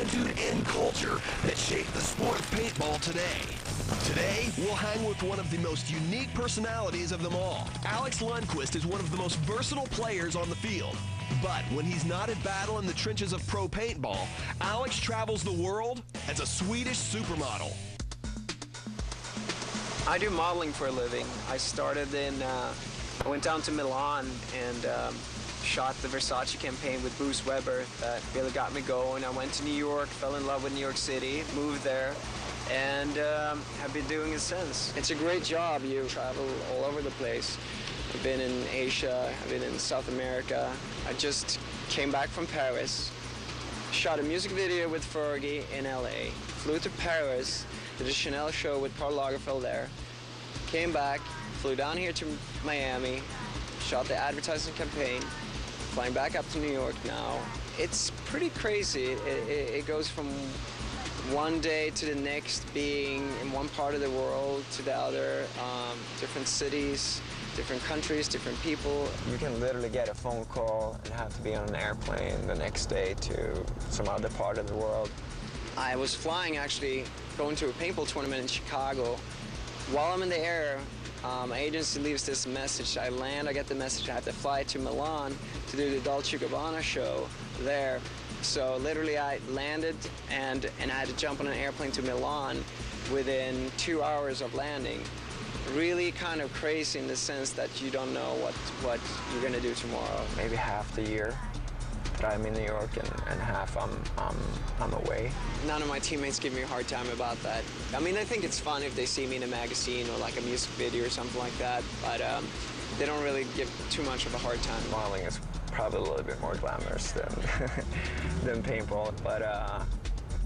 attitude and culture that shaped the sport of paintball today. Today, we'll hang with one of the most unique personalities of them all. Alex Lundquist is one of the most versatile players on the field. But when he's not at battle in the trenches of pro paintball, Alex travels the world as a Swedish supermodel. I do modeling for a living. I started I went down to Milan and shot the Versace campaign with Bruce Weber. That really got me going. I went to New York, fell in love with New York City, moved there, and have been doing it since. It's a great job. You travel all over the place. I've been in Asia, I've been in South America. I just came back from Paris, shot a music video with Fergie in LA, flew to Paris, did a Chanel show with Karl Lagerfeld there, came back, flew down here to Miami, shot the advertising campaign, flying back up to New York now. It's pretty crazy. It goes from one day to the next, being in one part of the world to the other, different cities, different countries, different people. You can literally get a phone call and have to be on an airplane the next day to some other part of the world. I was flying, actually, going to a paintball tournament in Chicago. While I'm in the air, my agency leaves this message. I land, I get the message, I have to fly to Milan to do the Dolce & Gabbana show there. So literally I landed and I had to jump on an airplane to Milan within 2 hours of landing. Really kind of crazy in the sense that you don't know what you're gonna do tomorrow. Maybe half the year that I'm in New York and half I'm away. None of my teammates give me a hard time about that. I mean, I think it's fun if they see me in a magazine or like a music video or something like that, but they don't really give too much of a hard time. Modeling is probably a little bit more glamorous than than paintball, but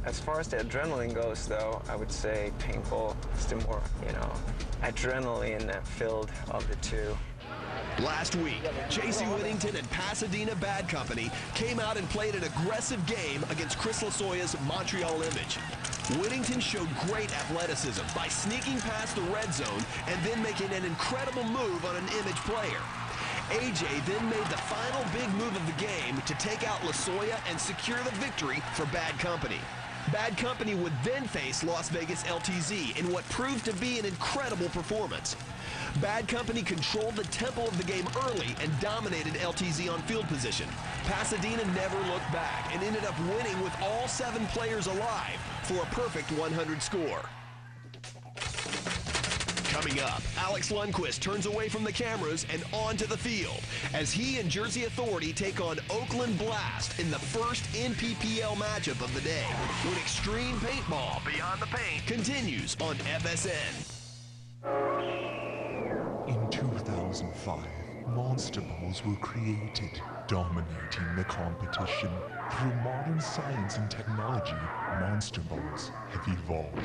as far as the adrenaline goes, though, I would say paintball is the more, adrenaline-filled of the two. Last week, J.C. Whittington and Pasadena Bad Company came out and played an aggressive game against Chris Lasoya's Montreal Image. Whittington showed great athleticism by sneaking past the red zone and then making an incredible move on an Image player. AJ then made the final big move of the game to take out Lasoya and secure the victory for Bad Company. Bad Company would then face Las Vegas LTZ in what proved to be an incredible performance. Bad Company controlled the tempo of the game early and dominated LTZ on field position. Pasadena never looked back and ended up winning with all 7 players alive for a perfect 100 score. Coming up, Alex Lundquist turns away from the cameras and onto the field as he and Jersey Authority take on Oakland Blast in the first NPPL matchup of the day, when Xtreme Paintball Beyond the Paint continues on FSN. In 2005, monster balls were created, dominating the competition. Through modern science and technology, monster balls have evolved.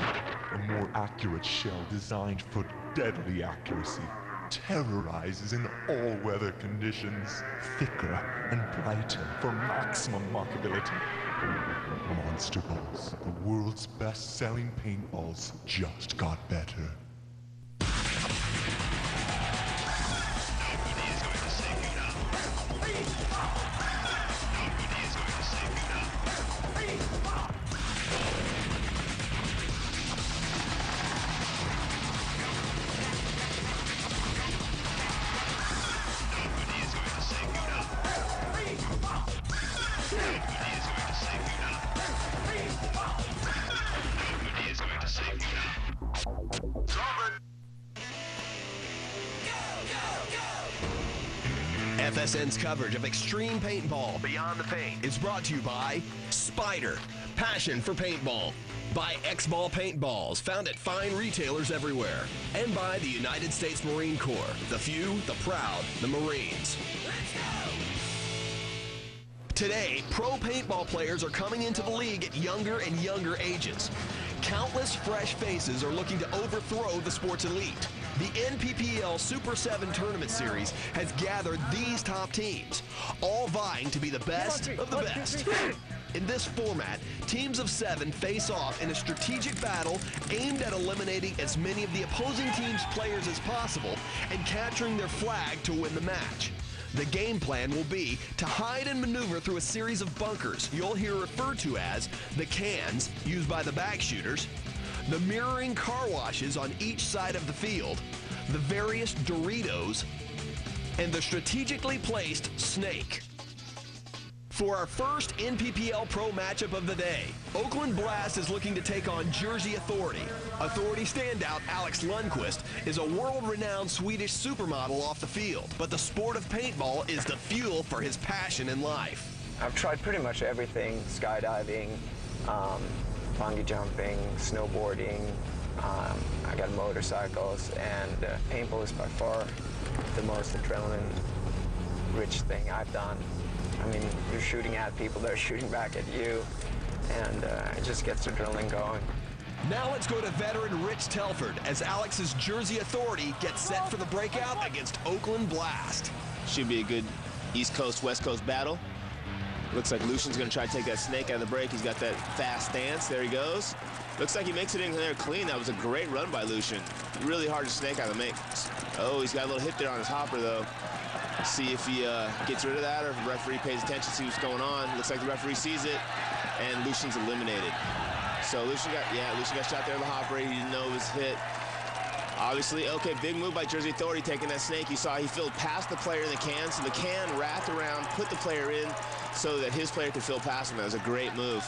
A more accurate shell designed for deadly accuracy terrorizes in all weather conditions. Thicker and brighter for maximum mockability. Monster balls, the world's best-selling paintballs, just got better. FSN's coverage of Xtreme Paintball Beyond the Paint is brought to you by Spyder, passion for paintball, by X-Ball Paintballs, found at fine retailers everywhere, and by the United States Marine Corps, the few, the proud, the Marines. Let's go! Today, pro paintball players are coming into the league at younger and younger ages. Countless fresh faces are looking to overthrow the sport's elite. The NPPL Super 7 Tournament Series has gathered these top teams, all vying to be the best of the best. In this format, teams of 7 face off in a strategic battle aimed at eliminating as many of the opposing team's players as possible and capturing their flag to win the match. The game plan will be to hide and maneuver through a series of bunkers you'll hear referred to as the cans, used by the back shooters, the mirroring car washes on each side of the field, the various Doritos, and the strategically placed snake. For our first NPPL Pro matchup of the day, Oakland Blast is looking to take on Jersey Authority. Authority standout Alex Lundquist is a world-renowned Swedish supermodel off the field, but the sport of paintball is the fuel for his passion in life. I've tried pretty much everything: skydiving, bungee jumping, snowboarding. I got motorcycles, and paintball is by far the most adrenaline-rich thing I've done. I mean, you're shooting at people, they're shooting back at you, and it just gets the adrenaline going. Now let's go to veteran Rich Telford as Alex's Jersey Authority gets set for the breakout against Oakland Blast. Should be a good East Coast, West Coast battle. Looks like Lucian's gonna try to take that snake out of the break. He's got that fast stance, there he goes. Looks like he makes it in there clean. That was a great run by Lucian. Really hard to snake out of the mix. Oh, he's got a little hit there on his hopper though. See if he gets rid of that, or if the referee pays attention, see what's going on. Looks like the referee sees it, and Lucian's eliminated. So Lucian got shot there in the hopper. He didn't know it was hit. Obviously, okay, big move by Jersey Authority taking that snake. You saw he filled past the player in the can, so the can wrapped around, put the player in so that his player could fill past him. That was a great move.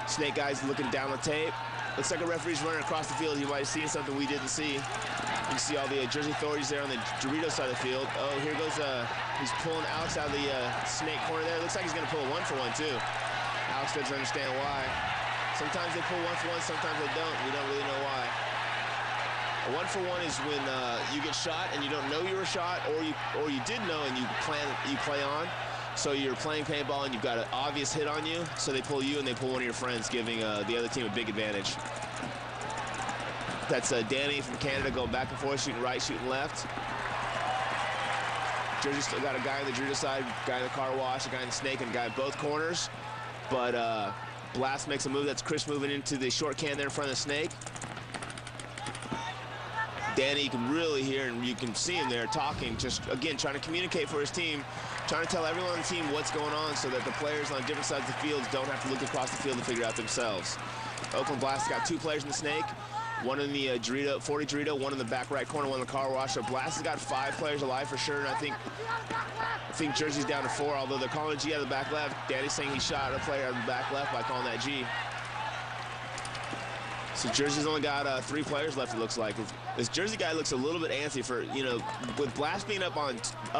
Snake guy's looking down the tape. Looks like a referee's running across the field. He might have seen something we didn't see. You can see all the Jersey Authorities there on the Dorito side of the field. Oh, here goes, he's pulling Alex out of the snake corner there. Looks like he's gonna pull a 1-for-1 too. Alex doesn't understand why. Sometimes they pull 1-for-1, sometimes they don't. We don't really know why. A 1-for-1 is when you get shot and you don't know you were shot, or you did know and you play on. So you're playing paintball and you've got an obvious hit on you, so they pull you and they pull one of your friends, giving the other team a big advantage. That's Danny from Canada going back and forth, shooting right, shooting left. Jersey still got a guy on the Dorito side, a guy in the car wash, a guy in the snake, and a guy in both corners. But Blast makes a move. That's Chris moving into the short can there in front of the snake. Danny, you can really hear and you can see him there talking, just again trying to communicate for his team, trying to tell everyone on the team what's going on so that the players on different sides of the field don't have to look across the field to figure it out themselves. Oakland Blast got 2 players in the snake, one in the 40 Dorito, one in the back right corner, one in the car wash. So Blast has got 5 players alive for sure, and I think Jersey's down to 4, although they're calling a G out of the back left. Danny's saying he shot a player out of the back left by calling that G. So Jersey's only got 3 players left, it looks like. This Jersey guy looks a little bit antsy for, you know, with Blast being up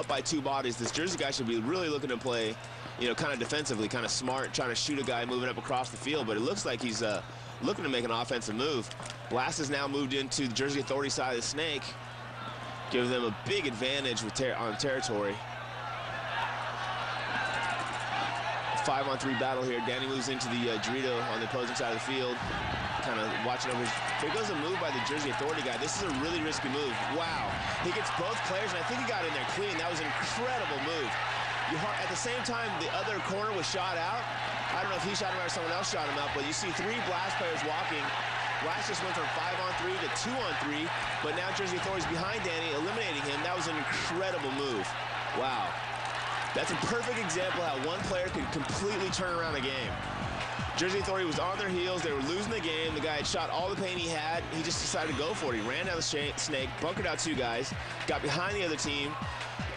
by 2 bodies, this Jersey guy should be really looking to play, you know, kind of defensively, kind of smart, trying to shoot a guy moving up across the field, but it looks like he's looking to make an offensive move. Blast has now moved into the Jersey Authority side of the snake, giving them a big advantage with on territory. 5-on-3 battle here. Danny moves into the Dorito on the opposing side of the field, kind of watching over. Here goes a move by the Jersey Authority guy. This is a really risky move. Wow. He gets both players, and I think he got in there clean. That was an incredible move. At the same time, the other corner was shot out. I don't know if he shot him out or someone else shot him out, but you see 3 Blast players walking. Blast just went from 5-on-3 to 2-on-3, but now Jersey Authority's behind Danny, eliminating him. That was an incredible move. Wow. That's a perfect example how one player could completely turn around a game. Jersey Authority was on their heels. They were losing the game. The guy had shot all the paint he had. He just decided to go for it. He ran down the snake, bunkered out 2 guys, got behind the other team,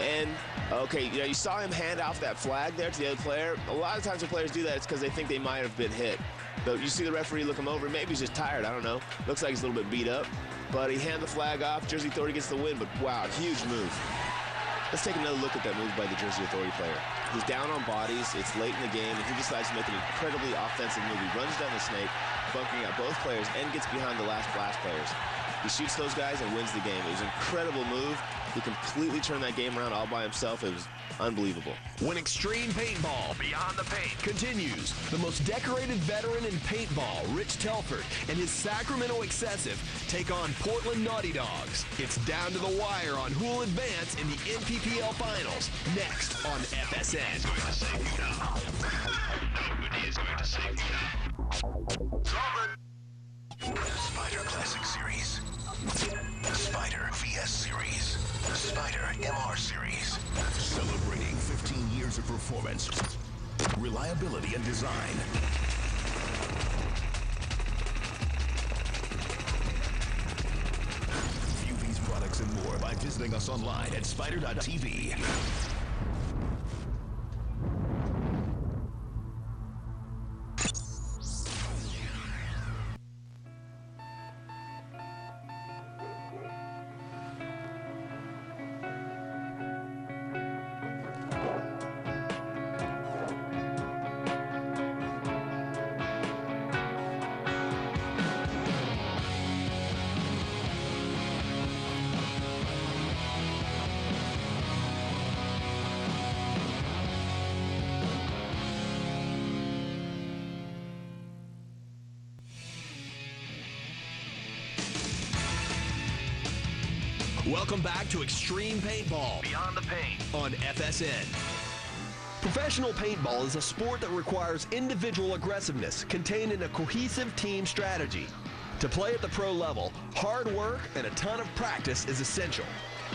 and, okay, you know, you saw him hand off that flag there to the other player. A lot of times when players do that, it's because they think they might have been hit. But you see the referee look him over. Maybe he's just tired. I don't know. Looks like he's a little bit beat up. But he handed the flag off. Jersey Authority gets the win, but wow, huge move. Let's take another look at that move by the Jersey Authority player. He's down on bodies, it's late in the game, and he decides to make an incredibly offensive move. He runs down the snake, bunkering out both players, and gets behind the last Blast players. He shoots those guys and wins the game. It was an incredible move. He completely turned that game around all by himself. It was unbelievable. When Xtreme Paintball Beyond the Paint continues, the most decorated veteran in paintball, Rich Telford, and his Sacramento Excessive take on Portland Naughty Dogs. It's down to the wire on who will advance in the NPPL Finals, next on FSN. The Spider Classic Series. The Spider VS Series. The Spider MR Series. Celebrating reliability and design. View these products and more by visiting us online at spider.tv. Welcome back to Xtreme Paintball Beyond the paint. on FSN. Professional paintball is a sport that requires individual aggressiveness contained in a cohesive team strategy. To play at the pro level, hard work and a ton of practice is essential.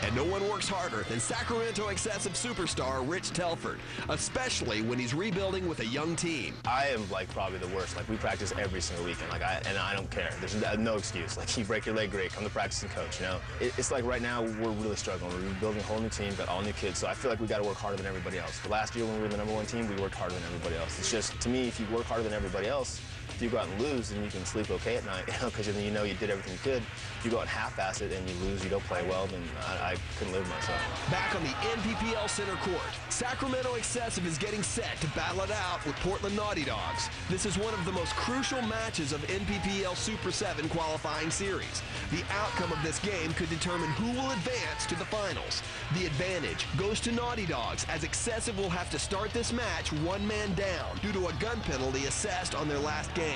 And no one works harder than Sacramento Excessive superstar Rich Telford, especially when he's rebuilding with a young team. I am like probably the worst. Like we practice every single weekend. And I don't care. There's no excuse. Like you break your leg, great. Come to practice and coach. You know, it's like right now we're really struggling. We're rebuilding a whole new team, got all new kids. So I feel like we got to work harder than everybody else. But last year when we were the #1 team, we worked harder than everybody else. It's just to me, if you work harder than everybody else, if you go out and lose, then you can sleep okay at night, because then you know you did everything you could. You go out and half-ass it and you lose, you don't play well, then I couldn't live with myself. Back on the NPPL Center Court, Sacramento Excessive is getting set to battle it out with Portland Naughty Dogs. This is one of the most crucial matches of NPPL Super 7 qualifying series. The outcome of this game could determine who will advance to the finals. The advantage goes to Naughty Dogs, as Excessive will have to start this match one man down due to a gun penalty assessed on their last game.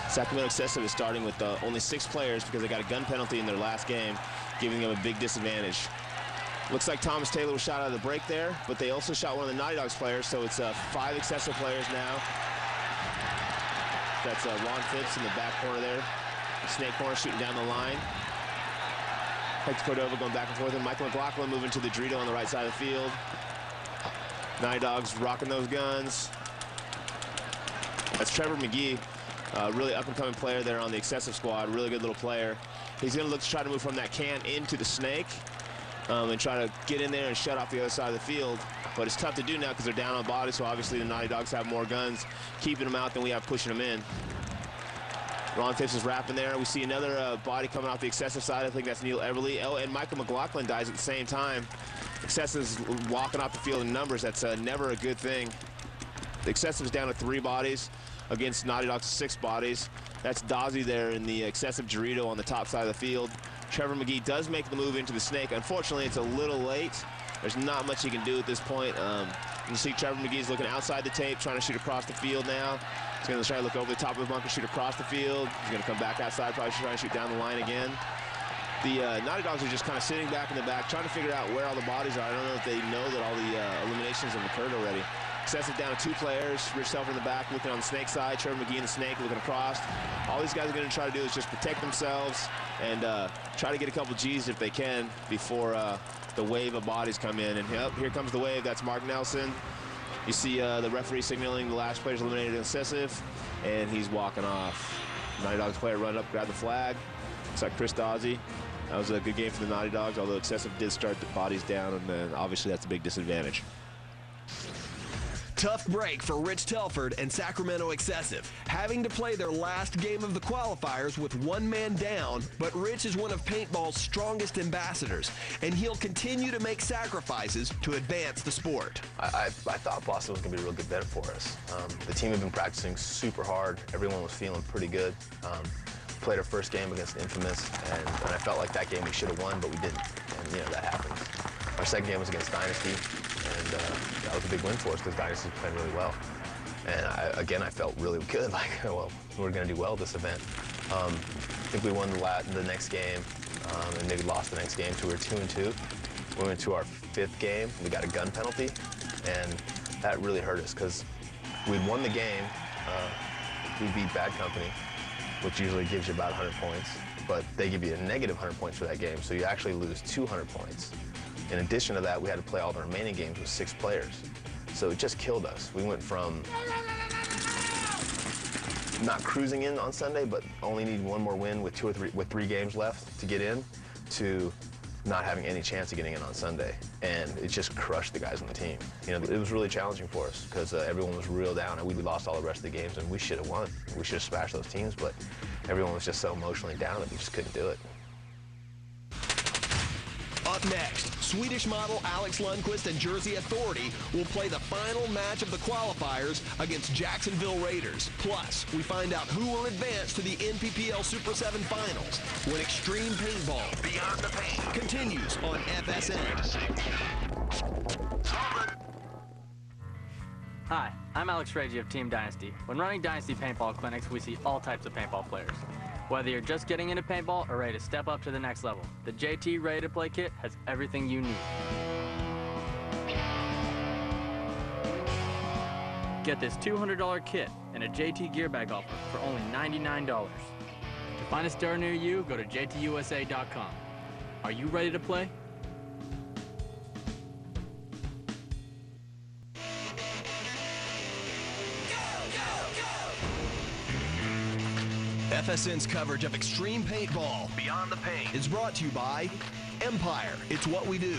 Sacramento Excessive is starting with only 6 players because they got a gun penalty in their last game, giving them a big disadvantage. Looks like Thomas Taylor was shot out of the break there, but they also shot one of the Naughty Dogs players, so it's 5 Excessive players now. That's Ron Phipps in the back corner there. Snake corner shooting down the line. Hector Cordova going back and forth, and Michael McLaughlin moving to the Dorito on the right side of the field. Naughty Dogs rocking those guns. That's Trevor McGee, really up-and-coming player there on the Excessive squad, really good little player. He's going to look to try to move from that can into the Snake and try to get in there and shut off the other side of the field. But it's tough to do now because they're down on bodies, so obviously the Naughty Dogs have more guns keeping them out than we have pushing them in. Ron Phipps is wrapping there. We see another body coming off the Excessive side. I think that's Neil Everly. Oh, and Michael McLaughlin dies at the same time. Excessive's walking off the field in numbers. That's never a good thing. The Excessive's down to 3 bodies against Naughty Dog's 6 bodies. That's Dozzy there in the Excessive Dorito on the top side of the field. Trevor McGee does make the move into the Snake. Unfortunately, it's a little late. There's not much he can do at this point. You see Trevor McGee's looking outside the tape, trying to shoot across the field now. He's going to try to look over the top of the bunker, shoot across the field. He's going to come back outside, probably trying to shoot down the line again. The Naughty Dogs are just kind of sitting back in the back, trying to figure out where all the bodies are. I don't know if they know that all the eliminations have occurred already. Excessive down to 2 players. Rich Telford in the back looking on the Snake side. Trevor McGee in the Snake looking across. All these guys are going to try to do is just protect themselves and try to get a couple G's if they can before the wave of bodies come in. And yep, here comes the wave. That's Mark Nelson. You see the referee signaling the last player's eliminated in Excessive, and he's walking off. Naughty Dogs player run up, grab the flag. Looks like Chris Dozzy. That was a good game for the Naughty Dogs, although Excessive did start the bodies down, and then obviously that's a big disadvantage. Tough break for Rich Telford and Sacramento Excessive, having to play their last game of the qualifiers with 1 man down, but Rich is one of paintball's strongest ambassadors, and he'll continue to make sacrifices to advance the sport. I thought Boston was going to be a real good bet for us. The team had been practicing super hard. Everyone was feeling pretty good. Played our first game against Infamous, and I felt like that game we should have won, but we didn't, and you know, that happens. Our second game was against Dynasty, and that was a big win for us because Dynasty played really well. And I felt really good, like, well, we're going to do well this event. I think we won the next game, and maybe lost the next game, so we were 2-2. We went to our 5th game, we got a gun penalty, and that really hurt us because we'd won the game, we beat Bad Company, which usually gives you about 100 points, but they give you a negative 100 points for that game, so you actually lose 200 points. In addition to that, we had to play all the remaining games with 6 players. So it just killed us. We went from not cruising in on Sunday, but only needing one more win with 3 games left to get in, to not having any chance of getting in on Sunday. And it just crushed the guys on the team. You know, it was really challenging for us because everyone was real down, and we lost all the rest of the games, and we should have won. We should have smashed those teams, but everyone was just so emotionally down that we just couldn't do it. Up next, Swedish model Alex Lundquist and Jersey Authority will play the final match of the qualifiers against Jacksonville Raiders. Plus, we find out who will advance to the NPPL Super 7 Finals when Xtreme Paintball Beyond the Paint continues on FSN. Hi, I'm Alex Reggie of Team Dynasty. When running Dynasty paintball clinics, we see all types of paintball players. Whether you're just getting into paintball or ready to step up to the next level, the JT Ready to Play kit has everything you need. Get this $200 kit and a JT gear bag offer for only $99. To find a store near you, go to jtusa.com. Are you ready to play? FSN's coverage of Xtreme Paintball Beyond the Paint is brought to you by Empire, It's What We Do.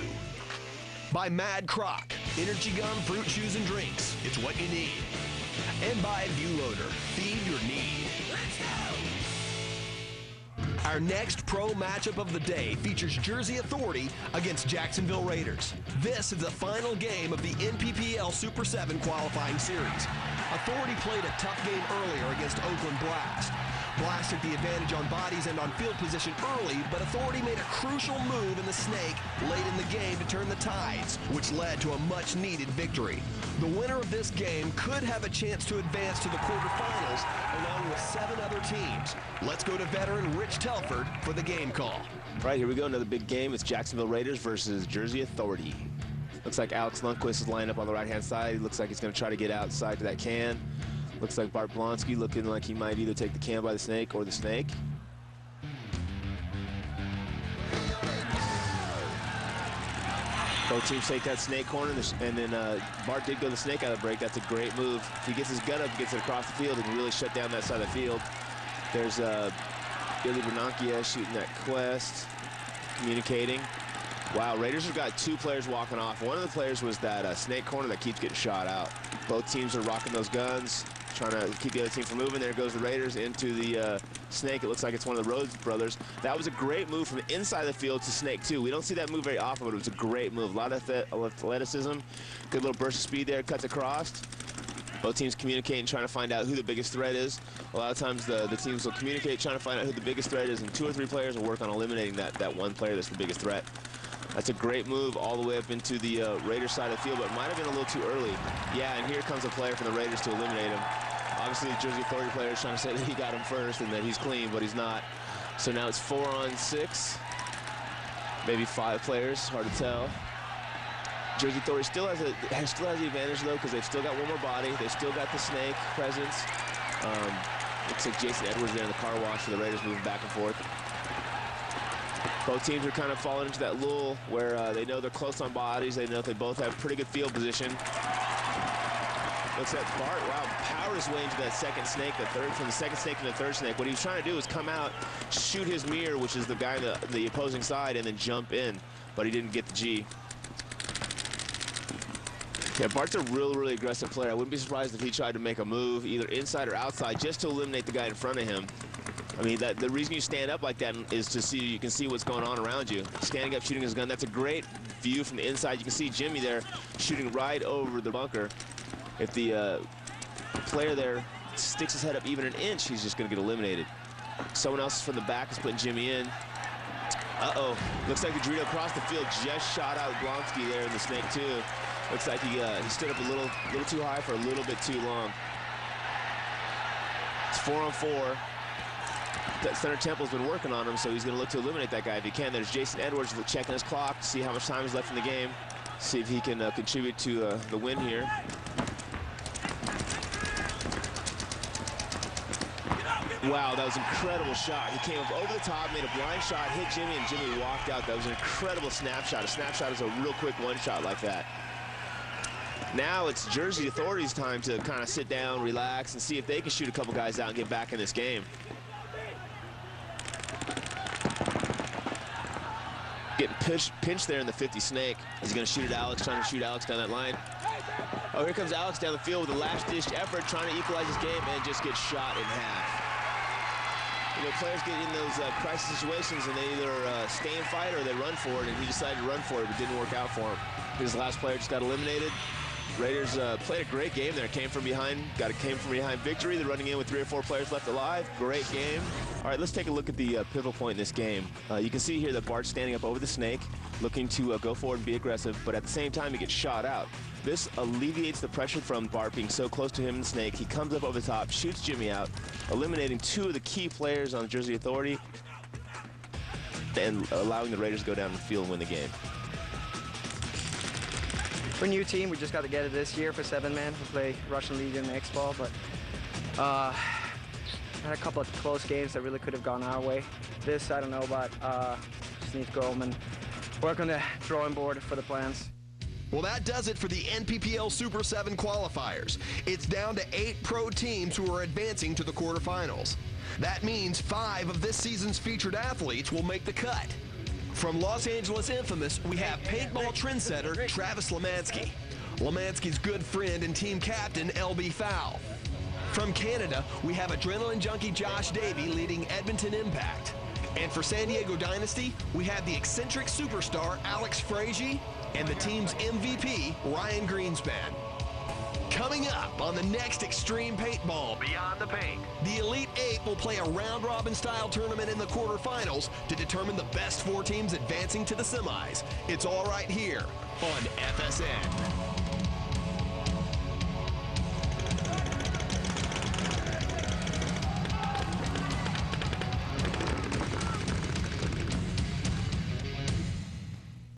By Mad Croc, Energy Gum, Fruit, Shoes, and Drinks, It's What You Need. And by Viewloader, Feed Your Need. Let's go! Our next pro matchup of the day features Jersey Authority against Jacksonville Raiders. This is the final game of the NPPL Super 7 qualifying series. Authority played a tough game earlier against Oakland Blast. Blast took the advantage on bodies and on field position early, but Authority made a crucial move in the snake late in the game to turn the tides, which led to a much-needed victory. The winner of this game could have a chance to advance to the quarterfinals along with 7 other teams. Let's go to veteran Rich Telford for the game call. All right, here we go. Another big game. It's Jacksonville Raiders versus Jersey Authority. Looks like Alex Lundquist is lined up on the right-hand side. He looks like he's going to try to get outside to that can. Looks like Bart Blonsky looking like he might either take the can by the snake or the snake. Both teams take that snake corner, and then Bart did go the snake out of the break. That's a great move. If he gets his gun up, gets it across the field, he can really shut down that side of the field. There's Billy Bernanke shooting that quest, communicating. Wow, Raiders have got 2 players walking off. One of the players was that snake corner that keeps getting shot out. Both teams are rocking those guns, trying to keep the other team from moving. There goes the Raiders into the snake. It looks like it's one of the Rhodes brothers. That was a great move from inside the field to snake, too. We don't see that move very often, but it was a great move. A lot of athleticism, good little burst of speed there, cuts across. Both teams communicating, trying to find out who the biggest threat is. A lot of times the teams will communicate, trying to find out who the biggest threat is, and 2 or 3 players will work on eliminating that one player that's the biggest threat. That's a great move all the way up into the Raiders side of the field, but it might have been a little too early. Yeah, and here comes a player from the Raiders to eliminate him. Obviously, the Jersey Authority player is trying to say that he got him first and that he's clean, but he's not. So now it's 4 on 6, maybe 5 players, hard to tell. Jersey Authority still has the advantage, though, because they've still got one more body. They've still got the snake presence. Looks like Jason Edwards there in the car wash for the Raiders, moving back and forth. Both teams are kind of falling into that lull where they know they're close on bodies. They know they both have pretty good field position. Looks like Bart, wow, powered his way into that second snake, from the second snake to the third snake. What he was trying to do was come out, shoot his mirror, which is the guy on the opposing side, and then jump in, but he didn't get the G. Yeah, Bart's a really aggressive player. I wouldn't be surprised if he tried to make a move, either inside or outside, just to eliminate the guy in front of him. I mean, the reason you stand up like that is to see, you can see what's going on around you. Standing up, shooting his gun, that's a great view from the inside. You can see Jimmy there shooting right over the bunker. If the player there sticks his head up even an inch, he's just going to get eliminated. Someone else from the back is putting Jimmy in. Uh-oh. Looks like the Dorito across the field just shot out Blonsky there in the snake, too. Looks like he stood up a little too high for a little bit too long. It's 4 on 4. That Center Temple's been working on him, so he's going to look to eliminate that guy if he can. There's Jason Edwards checking his clock to see how much time is left in the game. See if he can contribute to the win here. Wow, that was an incredible shot. He came up over the top, made a blind shot, hit Jimmy, and Jimmy walked out. That was an incredible snapshot. A snapshot is a real quick one shot like that. Now it's Jersey Authority's time to kind of sit down, relax, and see if they can shoot a couple guys out and get back in this game. Getting pinched there in the 50 snake. He's going to shoot at Alex, trying to shoot Alex down that line. Oh, here comes Alex down the field with a last-ditch effort, trying to equalize his game, and just gets shot in half. You know, players get in those crisis situations, and they either stay and fight or they run for it, and he decided to run for it, but didn't work out for him. His last player just got eliminated. Raiders played a great game there. Came from behind victory. They're running in with 3 or 4 players left alive. Great game. All right, let's take a look at the pivotal point in this game. You can see here that Bart's standing up over the snake, looking to go forward and be aggressive, but at the same time, he gets shot out. This alleviates the pressure from Bart being so close to him and the snake. He comes up over the top, shoots Jimmy out, eliminating 2 of the key players on the Jersey Authority, and allowing the Raiders to go down the field and win the game. We're a new team. We just got together this year for 7-man. We play Russian League and X-Ball, but had a couple of close games that really could have gone our way. This, I don't know, but just need to go home and work on the drawing board for the plans. Well, that does it for the NPPL Super 7 qualifiers. It's down to 8 pro teams who are advancing to the quarterfinals. That means 5 of this season's featured athletes will make the cut. From Los Angeles Infamous, we have paintball trendsetter Travis Lemansky. Lemansky's good friend and team captain, LB Fowl. From Canada, we have adrenaline junkie Josh Davey leading Edmonton Impact. And for San Diego Dynasty, we have the eccentric superstar Alex Frazier and the team's MVP, Ryan Greenspan. Coming up on the next Xtreme Paintball Beyond the Paint, the Elite 8 will play a round-robin style tournament in the quarterfinals to determine the best 4 teams advancing to the semis. It's all right here on FSN.